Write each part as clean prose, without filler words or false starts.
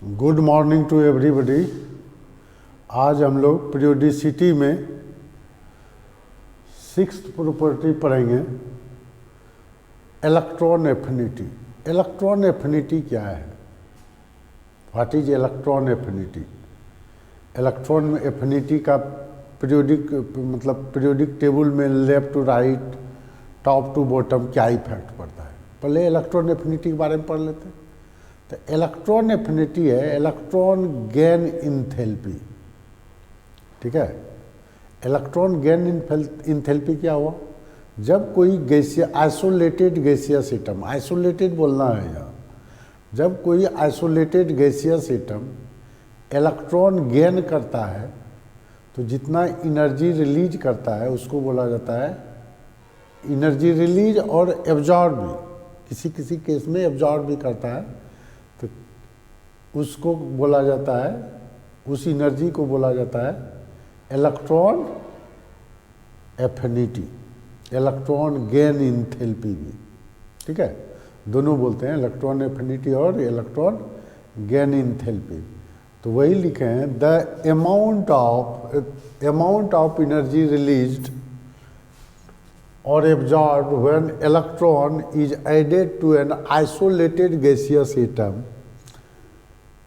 Good morning to everybody. आज हम लोग पीरियोडिसिटी में 6th प्रॉपर्टी पढ़ेंगे, इलेक्ट्रॉन एफिनिटी। इलेक्ट्रॉन एफिनिटी क्या है? What is electron affinity? Electron affinity का पीरियोडिक टेबल में left to right, top to bottom क्या इफेक्ट पड़ता है। पहले इलेक्ट्रॉन एफिनिटी के बारे में पढ़ लेते हैं। तो इलेक्ट्रॉन एफिनिटी है इलेक्ट्रॉन गेन इंथैल्पी। ठीक है, इलेक्ट्रॉन गेन इंथैल्पी क्या हुआ? जब कोई गैसीय आइसोलेटेड गैसियस एटम, आइसोलेटेड बोलना है यहाँ, जब कोई isolated gaseous atom electron gain करता है तो जितना एनर्जी रिलीज करता है उसको बोला जाता है एनर्जी रिलीज, और एब्जॉर्ब भी, किसी किसी केस में एब्जॉर्ब भी करता है, तो उसको बोला जाता है, उस एनर्जी को बोला जाता है electron affinity, electron gain enthalpy भी। ठीक है, दोनों बोलते हैं इलेक्ट्रॉन एफिनिटी और इलेक्ट्रॉन गेन इंथैल्पी। तो वही लिखे हैं the amount of energy released or absorbed when electron is added to an isolated gaseous atom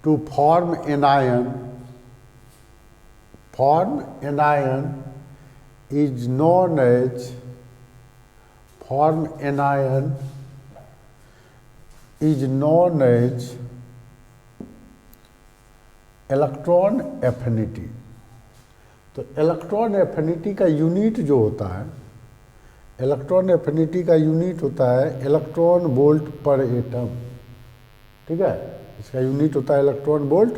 to form an ion is known as electron affinity. तो इलेक्ट्रॉन एफिनिटी का unit जो होता है, electron affinity का यूनिट होता है electron volt पर atom. ठीक है, इसका यूनिट होता है इलेक्ट्रॉन वोल्ट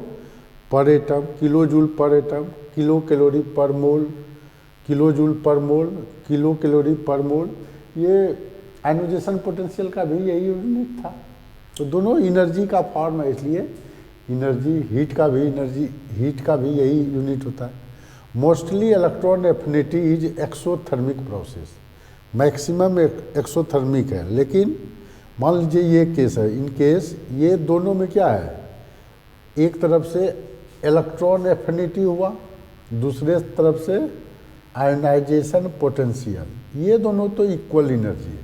पर एटम, किलो जूल पर एटम, किलो कैलोरी पर मोल, किलो जूल पर मोल, किलो कैलोरी पर मोल। ये आयनाइजेशन पोटेंशियल का भी यही यूनिट था। तो दोनों एनर्जी का फॉर्म है, इसलिए एनर्जी हीट का भी यही यूनिट होता है। Mostly electron affinity is exothermic process, maximum exothermic है। लेकिन मान लीजिए ये केस है, इन केस ये दोनों में क्या है, एक तरफ से इलेक्ट्रॉन एफिनिटी हुआ, दूसरे तरफ से आयनाइजेशन पोटेंशियल, ये दोनों तो इक्वल एनर्जी है।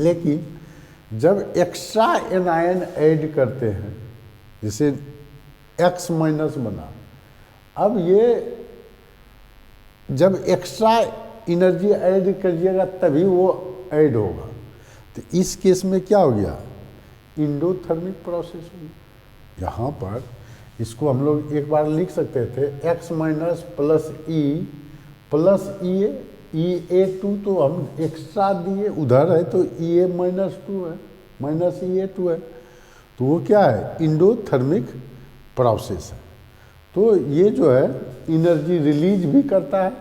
लेकिन जब एक्स्ट्रा एनायन ऐड करते हैं, जैसे X माइनस बना, अब ये जब एक्स्ट्रा एनर्जी ऐड करिएगा तभी वो ऐड होगा। तो इस केस में क्या हो गया, इंडोथर्मिक प्रोसेस हुई। यहाँ पर इसको हम लोग एक बार लिख सकते थे X माइनस प्लस E_A2, तो हम एक्स्ट्रा दिए, उधर है तो EA-2 है, माइनस EA2 है, तो वो क्या है, इंडोथर्मिक प्रोसेस है। तो ये जो है एनर्जी रिलीज भी करता है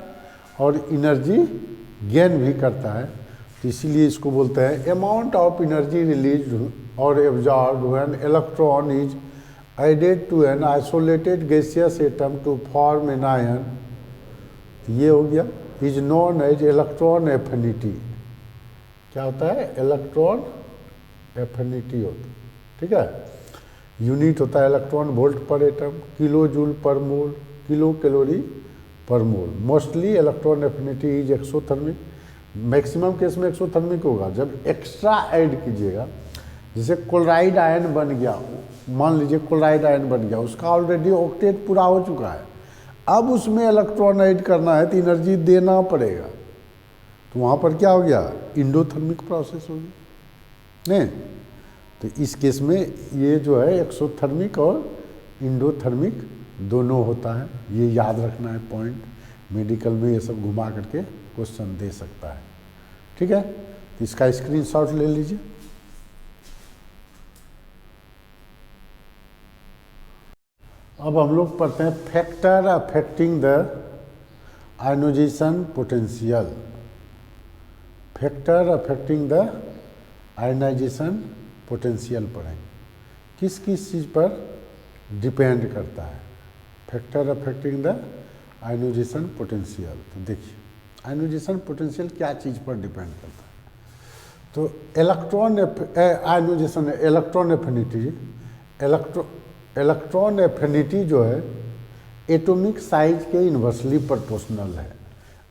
और एनर्जी गेन भी करता है। तो इसीलिए इसको बोलते हैं अमाउंट ऑफ एनर्जी रिलीज और absorb when electron is added to an isolated gaseous atom to form an ion. ये हो गया, is known as electron affinity. क्या होता है, इलेक्ट्रॉन एफिनिटी होता है। ठीक है, यूनिट होता है इलेक्ट्रॉन वोल्ट पर एटम, किलो जूल पर मोल, किलो कैलोरी पर mole. Mostly electron affinity is exothermic, maximum case में एक्सोथर्मिक होगा। जब एक्स्ट्रा ऐड कीजिएगा, जैसे क्लोराइड आयन बन गया, मान लीजिए क्लोराइड आयन बन गया, उसका ऑलरेडी ऑक्टेट पूरा हो चुका है, अब उसमें इलेक्ट्रॉन ऐड करना है तो एनर्जी देना पड़ेगा। तो वहाँ पर क्या हो गया, इंडोथर्मिक प्रोसेस हो गया। नहीं, तो इस केस में ये जो है एक्सोथर्मिक और इंडोथर्मिक दोनों होता है। ये याद रखना है पॉइंट, मेडिकल में ये सब घुमा करके क्वेश्चन दे सकता है। ठीक है, तो इसका स्क्रीनशॉट ले लीजिए। अब हम लोग पढ़ते हैं factor affecting the ionisation potential. Factor affecting the ionisation potential पढ़ेंगे, किस किस चीज़ पर डिपेंड करता है factor affecting the ionisation potential. तो देखिए आयनाइजेशन पोटेंशियल क्या चीज़ पर डिपेंड करता है। तो electron ionisation, electron affinity, electron affinity जो है एटॉमिक साइज के इन्वर्सली प्रोपोर्शनल है।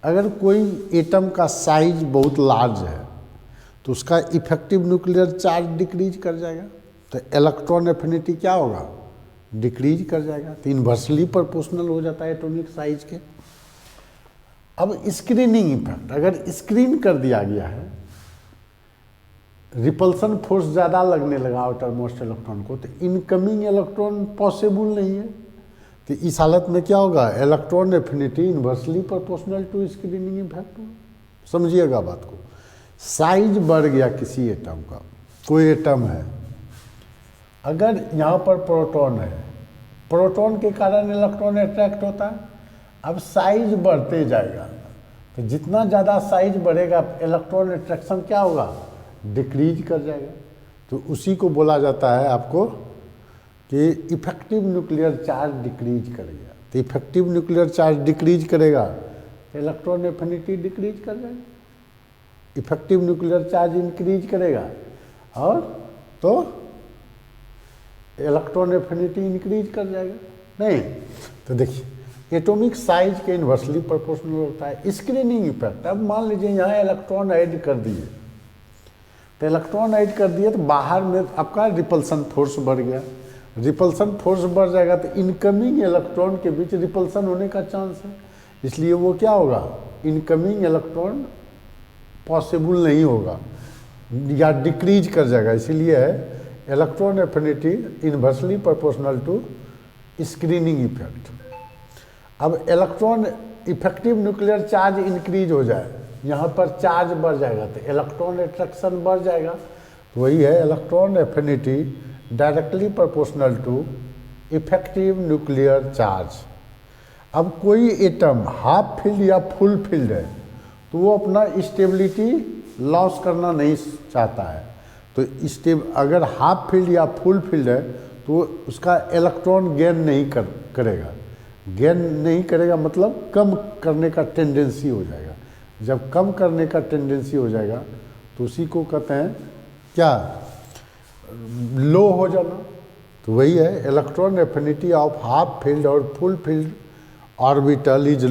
अगर कोई एटम का साइज बहुत लार्ज है तो उसका इफेक्टिव न्यूक्लियर चार्ज डिक्रीज कर जाएगा, तो इलेक्ट्रॉन एफिनिटी क्या होगा, डिक्रीज कर जाएगा, तो इन्वर्सली प्रोपोर्शनल हो जाता है एटॉमिक साइज के। अब स्क्रीनिंग इफेक्ट, अगर स्क्रीन कर दिया गया है, रिपल्सन फोर्स ज़्यादा लगने लगा आउटर मोस्ट इलेक्ट्रॉन को, तो इनकमिंग इलेक्ट्रॉन पॉसिबल नहीं है, तो इस हालत में क्या होगा, electron affinity inversely proportional to screening effect होगा। समझिएगा बात को। साइज बढ़ गया किसी एटम का, कोई एटम है, अगर यहाँ पर प्रोटॉन है, प्रोटॉन के कारण इलेक्ट्रॉन अट्रैक्ट होता है। अब साइज बढ़ते जाएगा, तो जितना ज़्यादा साइज बढ़ेगा इलेक्ट्रॉन अट्रैक्शन क्या होगा, डिक्रीज कर जाएगा। तो उसी को बोला जाता है आपको कि इफेक्टिव न्यूक्लियर चार्ज डिक्रीज करेगा। तो इफेक्टिव न्यूक्लियर चार्ज डिक्रीज करेगा तो इलेक्ट्रॉन एफिनिटी डिक्रीज कर जाएगा, इफेक्टिव न्यूक्लियर चार्ज इंक्रीज करेगा और तो इलेक्ट्रॉन एफिनिटी इंक्रीज कर जाएगा। नहीं तो देखिए एटॉमिक साइज के इन्वर्सली प्रोपोर्शनल होता है स्क्रीनिंग इफेक्ट। अब मान लीजिए यहाँ इलेक्ट्रॉन ऐड कर दिए, तो इलेक्ट्रॉन ऐड कर दिए तो बाहर में आपका रिपल्सन फोर्स बढ़ गया, रिपल्सन फोर्स बढ़ जाएगा तो इनकमिंग इलेक्ट्रॉन के बीच रिपल्सन होने का चांस है, इसलिए वो क्या होगा, इनकमिंग इलेक्ट्रॉन पॉसिबल नहीं होगा या डिक्रीज कर जाएगा। इसीलिए है electron affinity inversely proportional to screening effect. अब electron effective nuclear charge increase हो जाए, यहाँ पर चार्ज बढ़ जाएगा तो इलेक्ट्रॉन अट्रैक्शन बढ़ जाएगा, तो वही है electron affinity directly proportional to effective nuclear charge. अब कोई एटम हाफ फील्ड या फुल फील्ड है तो वो अपना स्टेबिलिटी लॉस करना नहीं चाहता है, तो अगर हाफ फील्ड या फुल फील्ड है तो उसका इलेक्ट्रॉन गेन नहीं करेगा। गेन नहीं करेगा मतलब कम करने का टेंडेंसी हो जाएगा। जब कम करने का टेंडेंसी हो जाएगा तो उसी को कहते हैं क्या, लो हो जाना। तो वही है electron affinity of half filled और full filled orbital is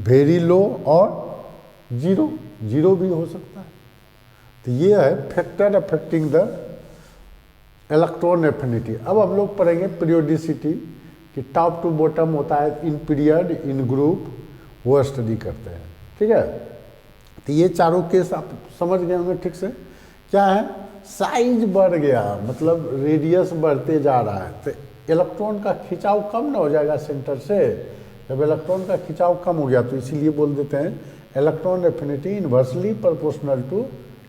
very low और जीरो भी हो सकता है। तो ये है factor affecting the electron affinity. अब हम लोग पढ़ेंगे पीरियोडिसिटी कि टॉप टू बॉटम होता है, इन पीरियड इन ग्रुप, वो स्टडी करते हैं। ठीक है, तो ये चारों केस आप समझ गए होंगे ठीक से। क्या है, साइज बढ़ गया मतलब रेडियस बढ़ते जा रहा है, तो इलेक्ट्रॉन का खिंचाव कम ना हो जाएगा सेंटर से। जब इलेक्ट्रॉन का खिंचाव कम हो गया तो इसीलिए बोल देते हैं electron affinity inversely proportional to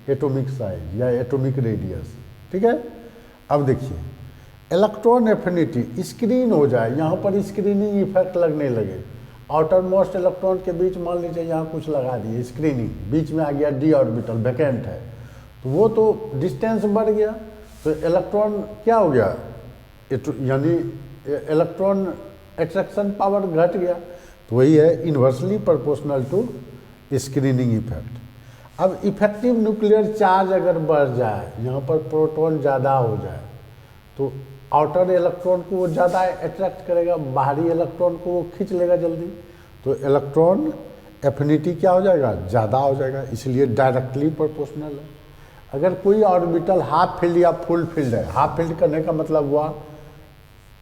atomic size या एटॉमिक रेडियस। ठीक है, अब देखिए इलेक्ट्रॉन एफिनिटी स्क्रीन हो जाए, यहाँ पर स्क्रीनिंग इफेक्ट लगने लगे, आउटर मोस्ट इलेक्ट्रॉन के बीच मान लीजिए यहाँ कुछ लगा दिए स्क्रीनिंग, बीच में आ गया डी ऑर्बिटल वैकेंट है, तो वो तो डिस्टेंस बढ़ गया, तो इलेक्ट्रॉन क्या हो गया, यानी इलेक्ट्रॉन अट्रैक्शन पावर घट गया। तो वही है inversely proportional to screening effect. अब इफेक्टिव न्यूक्लियर चार्ज अगर बढ़ जाए, यहाँ पर प्रोटॉन ज़्यादा हो जाए तो आउटर इलेक्ट्रॉन को वो ज़्यादा अट्रैक्ट करेगा, बाहरी इलेक्ट्रॉन को वो खींच लेगा जल्दी, तो इलेक्ट्रॉन एफिनिटी क्या हो जाएगा, ज़्यादा हो जाएगा, इसलिए डायरेक्टली प्रोपोर्शनल है। अगर कोई ऑर्बिटल हाफ फील्ड या फुल फील्ड है, हाफ फील्ड करने का मतलब हुआ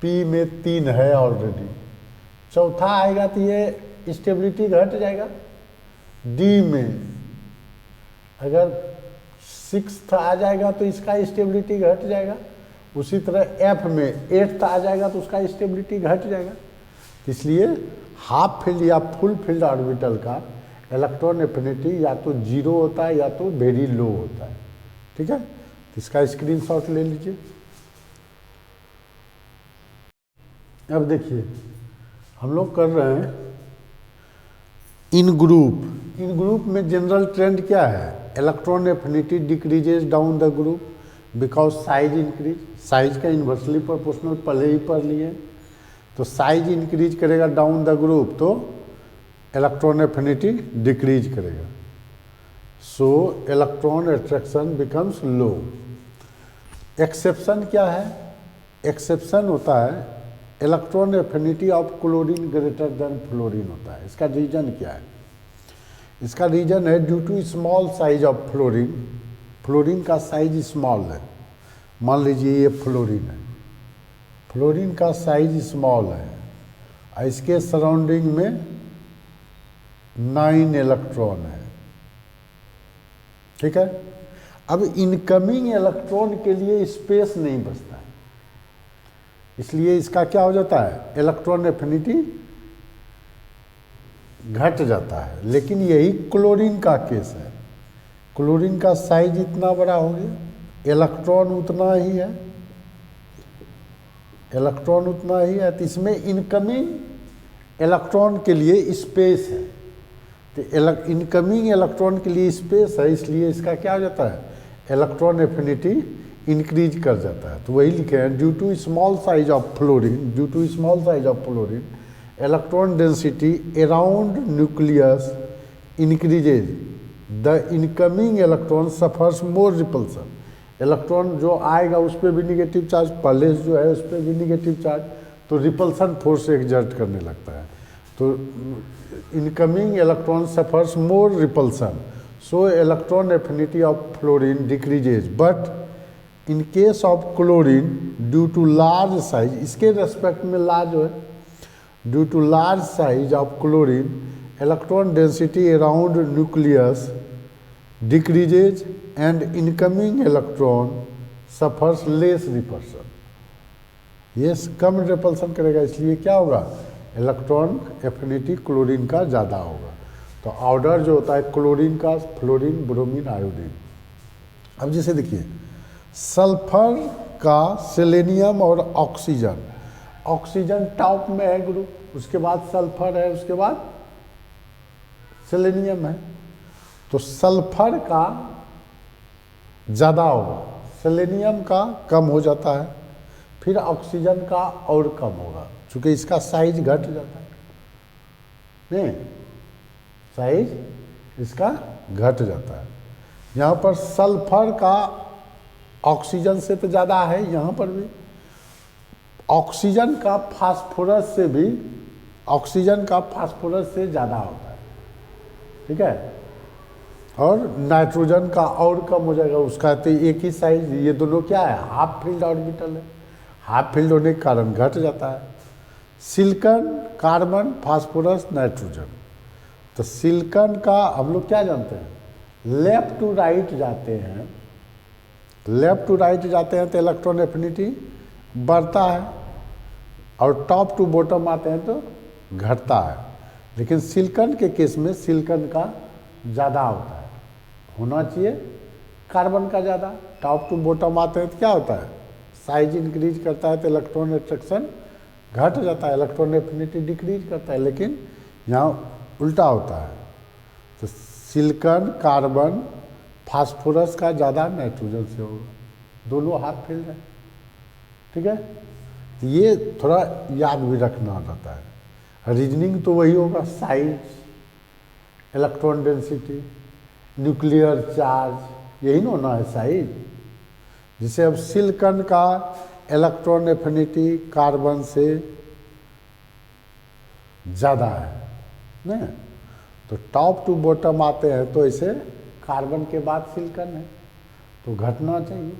पी में 3 है ऑलरेडी, चौथा आएगा तो ये स्टेबिलिटी घट जाएगा। डी में अगर 6th आ जाएगा तो इसका स्टेबिलिटी घट जाएगा। उसी तरह एफ में 8th आ जाएगा तो उसका स्टेबिलिटी घट जाएगा। इसलिए हाफ फील्ड या फुल फील्ड ऑर्बिटल का इलेक्ट्रॉन एफिनिटी या तो 0 होता है या तो वेरी लो होता है। ठीक है, तो इसका स्क्रीनशॉट ले लीजिए। अब देखिए हम लोग कर रहे हैं इन ग्रुप में जनरल ट्रेंड क्या है, electron affinity decreases down the group because size increase. Size का इन्वर्सली प्रोपोर्शनल पहले ही पढ़ लिए, तो साइज इंक्रीज करेगा डाउन द ग्रुप तो इलेक्ट्रॉन एफिनिटी डिक्रीज करेगा, सो इलेक्ट्रॉन अट्रैक्शन बिकम्स लो। एक्सेप्शन क्या है, एक्सेप्शन होता है electron affinity of chlorine greater than fluorine होता है। इसका रीजन क्या है? इसका रीजन है due to small size of fluorine. Fluorine का साइज स्मॉल है। मान लीजिए ये फ्लोरीन है, फ्लोरीन का साइज स्मॉल है, इसके सराउंडिंग में 9 इलेक्ट्रॉन है, ठीक है। अब इनकमिंग इलेक्ट्रॉन के लिए स्पेस नहीं बचता है, इसलिए इसका क्या हो जाता है, इलेक्ट्रॉन एफिनिटी घट जाता है। लेकिन यही क्लोरीन का केस है। क्लोरीन का साइज इतना बड़ा हो गया, इलेक्ट्रॉन उतना ही है, इलेक्ट्रॉन उतना ही है, तो इसमें इनकमिंग इलेक्ट्रॉन के लिए स्पेस है। तो इनकमिंग इलेक्ट्रॉन के लिए स्पेस है, इसलिए इसका क्या हो जाता है, इलेक्ट्रॉन एफिनिटी इंक्रीज कर जाता है। तो वही लिखे हैं due to small size of fluorine, due to small size of fluorine electron density around nucleus increases, the incoming electron suffers more repulsion. Electron जो आएगा उस पर भी निगेटिव चार्ज, पहले जो है उस पर भी निगेटिव चार्ज, तो रिपल्सन फोर्स एक्सर्ट करने लगता है। तो incoming electron suffers more repulsion, so electron affinity of fluorine decreases, but in case of chlorine due to large size, इसके रेस्पेक्ट में लार्ज है, due to large size of chlorine electron density around nucleus decreases and incoming electron suffers less repulsion. ये कम repulsion करेगा, इसलिए क्या होगा, electron affinity chlorine का ज़्यादा होगा। तो ऑर्डर जो होता है क्लोरीन का, फ्लोरीन, ब्रोमीन, आयोडीन। अब जैसे देखिए सल्फर का सेलेनियम और ऑक्सीजन, ऑक्सीजन टॉप में है ग्रुप, उसके बाद सल्फर है, उसके बाद सेलेनियम है। तो सल्फर का ज़्यादा होगा, सेलेनियम का कम हो जाता है, फिर ऑक्सीजन का और कम होगा, चूँकि इसका साइज घट जाता है, नहीं साइज इसका घट जाता है। यहाँ पर सल्फर का ऑक्सीजन से तो ज़्यादा है, यहाँ पर भी ऑक्सीजन का फास्फोरस से भी, ऑक्सीजन का फास्फोरस से ज़्यादा होता है, ठीक है। और नाइट्रोजन का और कम हो जाएगा, उसका तो एक ही साइज, ये दोनों क्या है, हाफ फील्ड ऑर्बिटल है, हाफ फील्ड होने के कारण घट जाता है। सिलिकॉन, कार्बन, फास्फोरस, नाइट्रोजन, तो सिलिकॉन का हम लोग क्या जानते हैं, लेफ्ट टू राइट जाते हैं, लेफ्ट टू राइट जाते हैं तो इलेक्ट्रॉन एफिनिटी बढ़ता है, और टॉप टू बॉटम आते हैं तो घटता है। लेकिन सिलिकॉन के केस में सिलिकॉन का ज़्यादा होता है, होना चाहिए कार्बन का ज़्यादा। टॉप टू बॉटम आते हैं तो क्या होता है, साइज इंक्रीज करता है तो इलेक्ट्रॉन अट्रैक्शन घट जाता है, इलेक्ट्रॉन एफिनिटी डिक्रीज करता है। लेकिन यहाँ उल्टा होता है, तो सिलिकॉन, कार्बन, फास्फोरस का ज़्यादा नाइट्रोजन से होगा, दोनों हाफ फील्ड है, ठीक है। तो ये थोड़ा याद भी रखना रहता है। रीजनिंग तो वही होगा, size, electron density, nuclear charge, यही ना होना है साइज। जैसे अब सिलिकॉन का इलेक्ट्रॉन एफिनिटी कार्बन से ज़्यादा है ना, तो टॉप टू बॉटम आते हैं तो इसे कार्बन के बाद सिलिकॉन है, तो घटना चाहिए,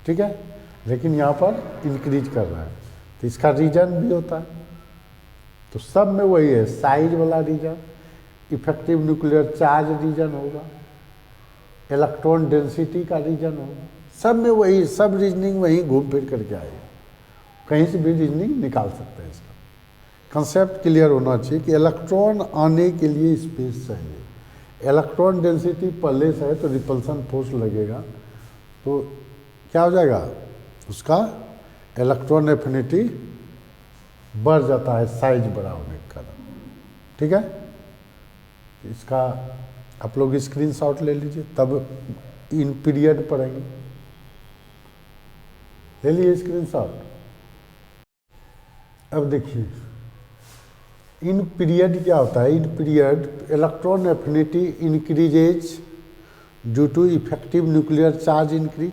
ठीक है। लेकिन यहाँ पर इंक्रीज कर रहा है, तो इसका रीजन भी होता है। तो सब में वही है, साइज वाला region, effective nuclear charge region होगा, इलेक्ट्रॉन डेंसिटी का रीजन होगा, सब में वही, सब रीजनिंग वही घूम फिर करके आएगा, कहीं से भी रीजनिंग निकाल सकते हैं। इसका कंसेप्ट क्लियर होना चाहिए कि इलेक्ट्रॉन आने के लिए स्पेस चाहिए, इलेक्ट्रॉन डेंसिटी पहले से है तो रिपल्सन फोर्स लगेगा, तो क्या हो जाएगा, उसका इलेक्ट्रॉन एफिनिटी बढ़ जाता है साइज बड़ा होने के कारण, ठीक है। इसका आप लोग स्क्रीनशॉट ले लीजिए, तब इन पीरियड पढ़ेंगे, ले लीजिए स्क्रीनशॉट। अब देखिए इन पीरियड क्या होता है, in period electron affinity increases due to effective nuclear charge increase,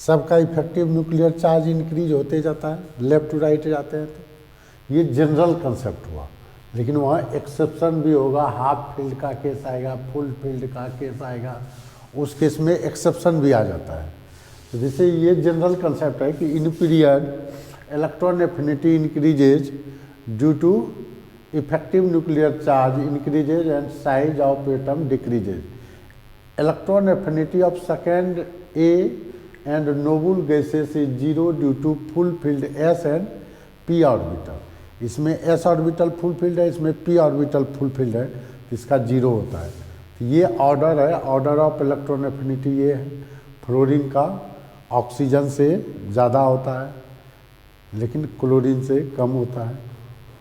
सबका इफेक्टिव न्यूक्लियर चार्ज इंक्रीज होते जाता है, लेफ्ट टू राइट जाते हैं। तो ये जनरल कंसेप्ट हुआ, लेकिन वहाँ एक्सेप्शन भी होगा। हाफ फील्ड का केस आएगा, फुल फील्ड का केस आएगा, उस केस में एक्सेप्शन भी आ जाता है। तो जैसे ये जनरल कंसेप्ट है कि in period electron affinity increases due to effective nuclear charge increases and size of atom decreases. Electron affinity of second A and noble gases is zero due to full filled s and p orbital. इसमें s orbital full filled है, इसमें P orbital full filled है, तो इसका zero होता है। तो ये ऑर्डर है, ऑर्डर ऑफ इलेक्ट्रॉन एफिनिटी ये है। फ्लोरीन का ऑक्सीजन से ज़्यादा होता है, लेकिन क्लोरीन से कम होता है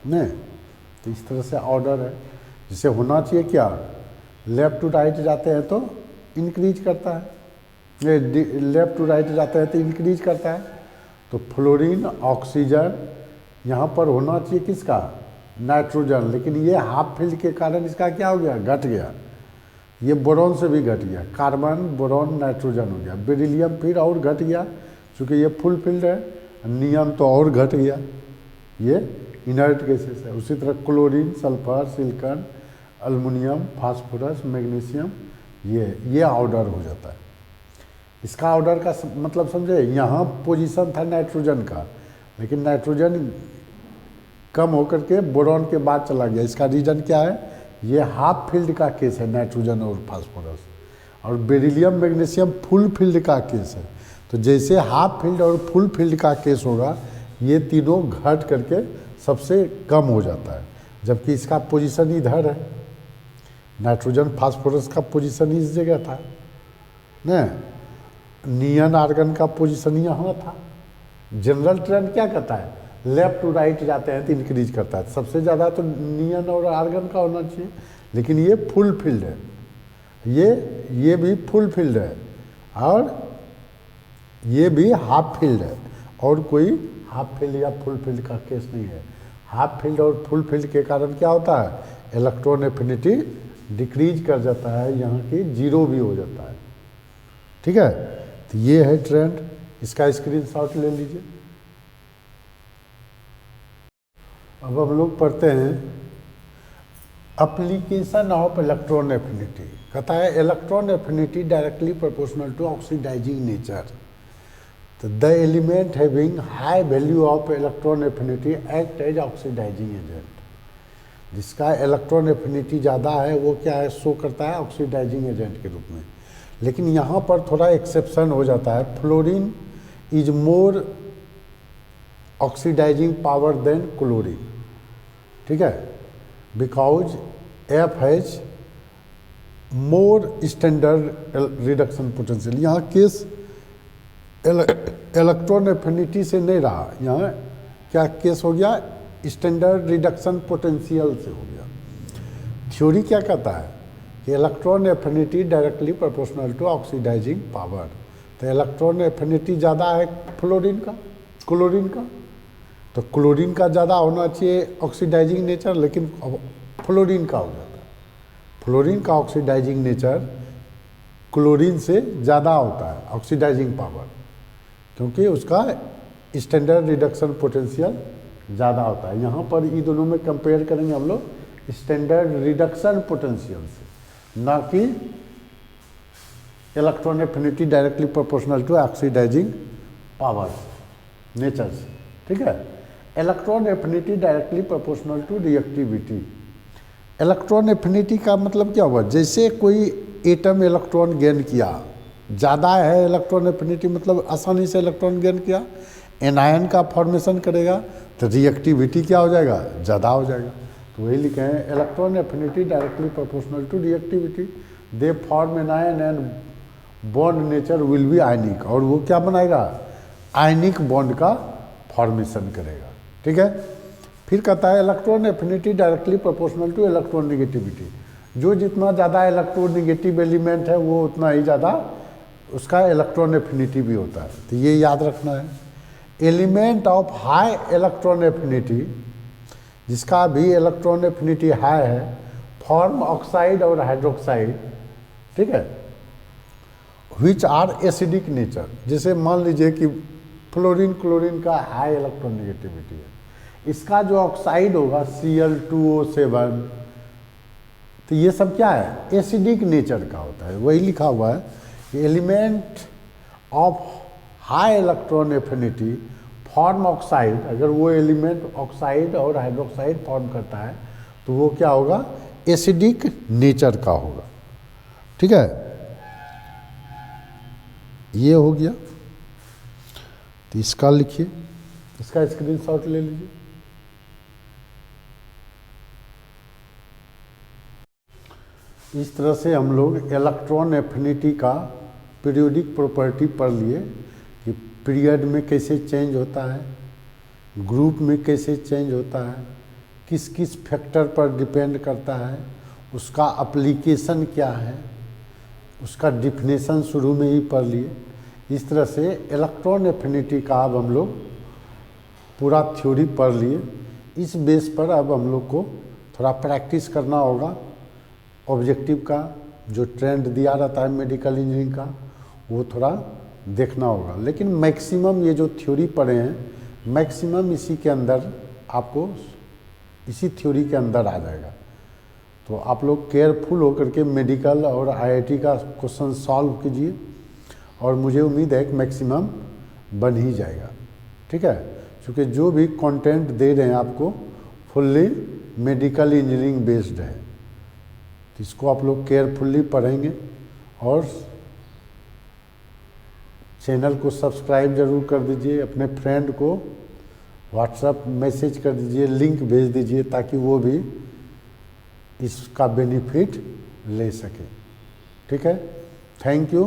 नहीं। तो इस तरह से ऑर्डर है, जिसे होना चाहिए क्या, लेफ्ट टू राइट जाते हैं तो इंक्रीज करता है, लेफ्ट टू राइट जाते हैं तो इंक्रीज करता है। तो फ्लोरीन ऑक्सीजन यहाँ पर होना चाहिए किसका, नाइट्रोजन, लेकिन ये हाफ फील्ड के कारण इसका क्या हो गया, घट गया। ये बोरॉन से भी घट गया, कार्बन बोरॉन नाइट्रोजन हो गया। बेरिलियम फिर और घट गया, चूँकि ये फुल फील्ड है। नियम तो और घट गया, ये इनर्ट गैसेस है। उसी तरह chlorine, sulphur, silicon, aluminium, phosphorus, magnesium, ये ऑर्डर हो जाता है। इसका ऑर्डर का मतलब समझे, यहाँ पोजीशन था नाइट्रोजन का, लेकिन नाइट्रोजन कम होकर के बोरॉन के बाद चला गया। इसका रीज़न क्या है, ये हाफ फील्ड का केस है नाइट्रोजन और फास्फोरस, और बेरिलियम मैग्नीशियम फुल फील्ड का केस है। तो जैसे हाफ फील्ड और फुल फील्ड का केस होगा, ये तीनों घट करके सबसे कम हो जाता है, जबकि इसका पोजीशन इधर है। नाइट्रोजन फास्फोरस का पोजीशन इस जगह था न, नियन आर्गन का पोजीशन यहाँ था। जनरल ट्रेंड क्या कहता है, लेफ्ट टू राइट जाते हैं तो इंक्रीज करता है। सबसे ज़्यादा तो नियन और आर्गन का होना चाहिए, लेकिन ये फुल फील्ड है, ये भी फुल फील्ड है, और ये भी हाफ फील्ड है, और कोई हाफ फील्ड या फुल फील्ड का केस नहीं है। हाफ फील्ड और फुल फील्ड के कारण क्या होता है, इलेक्ट्रॉन एफिनिटी डिक्रीज कर जाता है, यहाँ की जीरो भी हो जाता है। ठीक है, तो ये है ट्रेंड, इसका स्क्रीनशॉट ले लीजिए। अब हम लोग पढ़ते हैं एप्लीकेशन ऑफ इलेक्ट्रॉन एफिनिटी। कहता है electron affinity directly proportional to oxidising nature. तो the element having high value of electron affinity act as oxidising agent. जिसका इलेक्ट्रॉन एफिनिटी ज़्यादा है वो क्या है, शो करता है ऑक्सीडाइजिंग एजेंट के रूप में। लेकिन यहाँ पर थोड़ा एक्सेप्शन हो जाता है। Fluorine is more oxidising power than chlorine, ठीक है, because F has more standard reduction potential. यहाँ केस इलेक्ट्रॉन एफिनिटी से नहीं रहा, यहाँ क्या केस हो गया, स्टैंडर्ड रिडक्शन पोटेंशियल से हो गया। थ्योरी क्या कहता है कि electron affinity directly proportional to oxidising power. तो इलेक्ट्रॉन एफिनिटी ज़्यादा है फ्लोरीन का, क्लोरीन का, तो क्लोरीन का ज़्यादा होना चाहिए ऑक्सीडाइजिंग नेचर, लेकिन फ्लोरीन का हो जाता है। फ्लोरीन का ऑक्सीडाइजिंग नेचर क्लोरीन से ज़्यादा होता है ऑक्सीडाइजिंग पावर, क्योंकि उसका स्टैंडर्ड रिडक्शन पोटेंशियल ज़्यादा होता है। यहाँ पर ये दोनों में कंपेयर करेंगे हम लोग स्टैंडर्ड रिडक्शन पोटेंशियल से, ना कि electron affinity directly proportional to oxidising power nature से। ठीक है, electron affinity directly proportional to reactivity. Electron affinity का मतलब क्या हुआ, जैसे कोई एटम इलेक्ट्रॉन गेन किया, ज़्यादा है इलेक्ट्रॉन एफिनिटी मतलब आसानी से इलेक्ट्रॉन गेन किया, एनायन का फॉर्मेशन करेगा, तो रिएक्टिविटी क्या हो जाएगा, ज़्यादा हो जाएगा। तो वही लिखे हैं electron affinity directly proportional to reactivity, they form anion and bond nature will be ionic, और वो क्या बनाएगा, आयनिक बॉन्ड का फॉर्मेशन करेगा। ठीक है, फिर कहता है electron affinity directly proportional two electron negativity. जो जितना ज़्यादा इलेक्ट्रॉन नेगेटिव एलिमेंट है वो उतना ही ज़्यादा उसका इलेक्ट्रॉन एफिनिटी भी होता है। तो ये याद रखना है। Element of high electron affinity, जिसका भी इलेक्ट्रॉन एफिनिटी हाई है, फॉर्म ऑक्साइड और हाइड्रोक्साइड। ठीक है, विच आर एसिडिक नेचर। जैसे मान लीजिए कि फ्लोरीन क्लोरीन का हाई इलेक्ट्रोनेगेटिविटी है, इसका जो ऑक्साइड होगा Cl2O7, तो ये सब क्या है, एसिडिक नेचर का होता है। वही लिखा हुआ है कि element of high electron affinity form oxide. अगर वो एलिमेंट ऑक्साइड और हाइड्रोक्साइड फॉर्म करता है तो वो क्या होगा, एसिडिक नेचर का होगा। ठीक है, ये हो गया। तो इसका लिखिए, इसका स्क्रीनशॉट ले लीजिए। इस तरह से हम लोग इलेक्ट्रॉन एफिनिटी का पीरियोडिक प्रॉपर्टी पढ़ लिए कि पीरियड में कैसे चेंज होता है, ग्रुप में कैसे चेंज होता है, किस किस फैक्टर पर डिपेंड करता है, उसका एप्लीकेशन क्या है, उसका डिफिनेशन शुरू में ही पढ़ लिए। इस तरह से इलेक्ट्रॉन एफिनिटी का अब हम लोग पूरा थ्योरी पढ़ लिए। इस बेस पर अब हम लोग को थोड़ा प्रैक्टिस करना होगा। ऑब्जेक्टिव का जो ट्रेंड दिया रहता है मेडिकल इंजीनियरिंग का, वो थोड़ा देखना होगा। लेकिन मैक्सिमम ये जो थ्योरी पढ़े हैं, मैक्सिमम इसी के अंदर आपको, इसी थ्योरी के अंदर आ जाएगा। तो आप लोग केयरफुल होकर के मेडिकल और आईआईटी का क्वेश्चन सॉल्व कीजिए, और मुझे उम्मीद है कि मैक्सिमम बन ही जाएगा। ठीक है, क्योंकि जो भी कंटेंट दे रहे हैं आपको फुल्ली मेडिकल इंजीनियरिंग बेस्ड है। तो इसको आप लोग केयरफुल्ली पढ़ेंगे, और चैनल को सब्सक्राइब जरूर कर दीजिए, अपने फ्रेंड को व्हाट्सएप मैसेज कर दीजिए, लिंक भेज दीजिए, ताकि वो भी इसका बेनिफिट ले सके। ठीक है, थैंक यू।